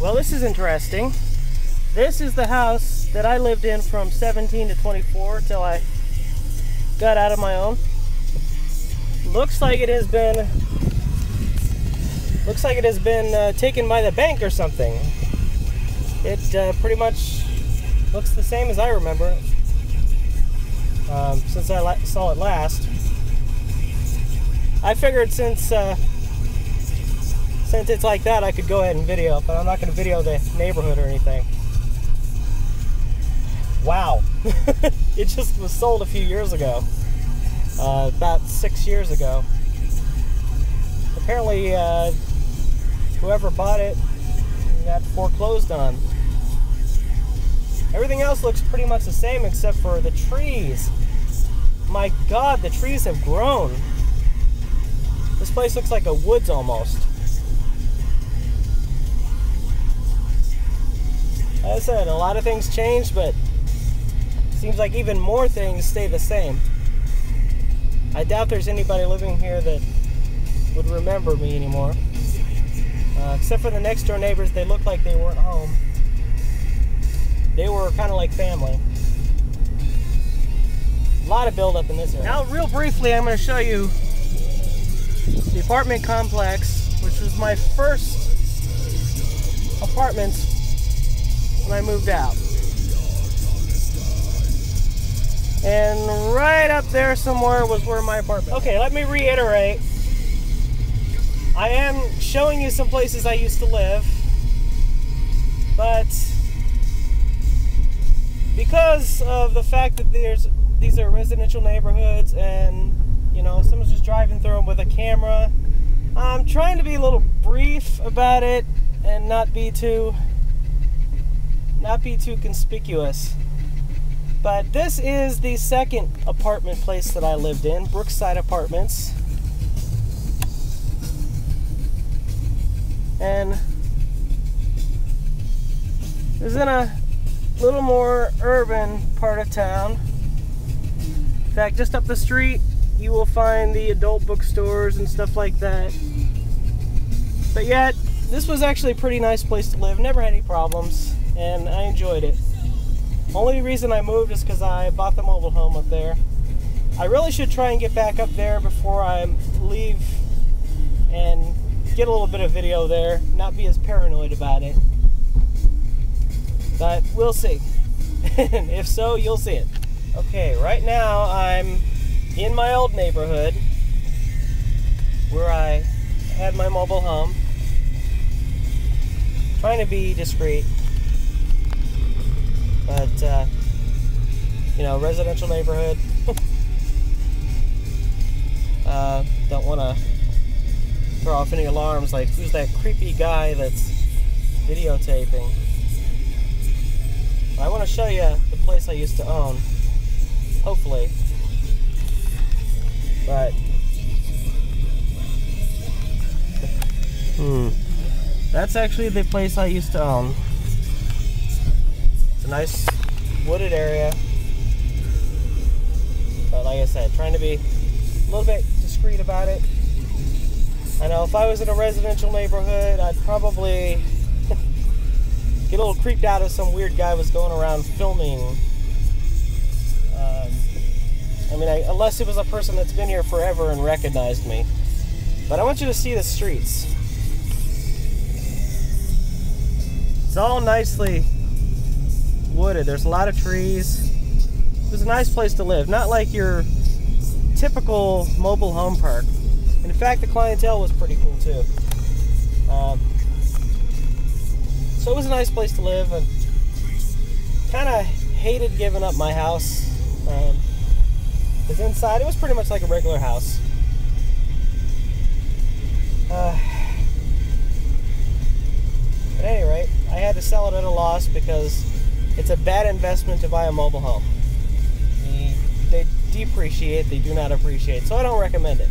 Well, this is interesting. This is the house that I lived in from 17 to 24 till I got out of my own. Looks like it has been taken by the bank or something. It pretty much looks the same as I remember it since I saw it last. I figured since it's like that, I could go ahead and video it, but I'm not going to video the neighborhood or anything. Wow. It just was sold a few years ago. About 6 years ago. Apparently, whoever bought it got foreclosed on. Everything else looks pretty much the same except for the trees. My God, the trees have grown. This place looks like a woods almost. As I said, a lot of things changed, but it seems like even more things stay the same. I doubt there's anybody living here that would remember me anymore. Except for the next door neighbors, they looked like they weren't home. They were kind of like family. A lot of buildup in this area. Now, real briefly, I'm going to show you the apartment complex, which was my first apartment when I moved out. And right up there somewhere was where my apartment. Okay, let me reiterate. I am showing you some places I used to live, but because of the fact that these are residential neighborhoods and, you know, someone's just driving through them with a camera, I'm trying to be a little brief about it and not be too conspicuous. But this is the second apartment place that I lived in, Brookside Apartments. And it was in a little more urban part of town. In fact, just up the street, you will find the adult bookstores and stuff like that. But yet, this was actually a pretty nice place to live. Never had any problems, and I enjoyed it. Only reason I moved is because I bought the mobile home up there. I really should try and get back up there before I leave and get a little bit of video there, not be as paranoid about it. But we'll see. And if so, you'll see it. Okay, right now I'm in my old neighborhood where I had my mobile home. Trying to be discreet. But, you know, residential neighborhood. Don't want to throw off any alarms like, who's that creepy guy that's videotaping? I want to show you the place I used to own. Hopefully. But, that's actually the place I used to own. It's a nice wooded area, but like I said, trying to be a little bit discreet about it. I know if I was in a residential neighborhood, I'd probably get a little creeped out if some weird guy was going around filming. I mean, unless it was a person that's been here forever and recognized me. But I want you to see the streets. It's all nicely wooded. There's a lot of trees. It was a nice place to live. Not like your typical mobile home park. And in fact, the clientele was pretty cool too. So it was a nice place to live, and kind of hated giving up my house. Because inside it was pretty much like a regular house. At any rate, I had to sell it at a loss because it's a bad investment to buy a mobile home. They depreciate, they do not appreciate, so I don't recommend it.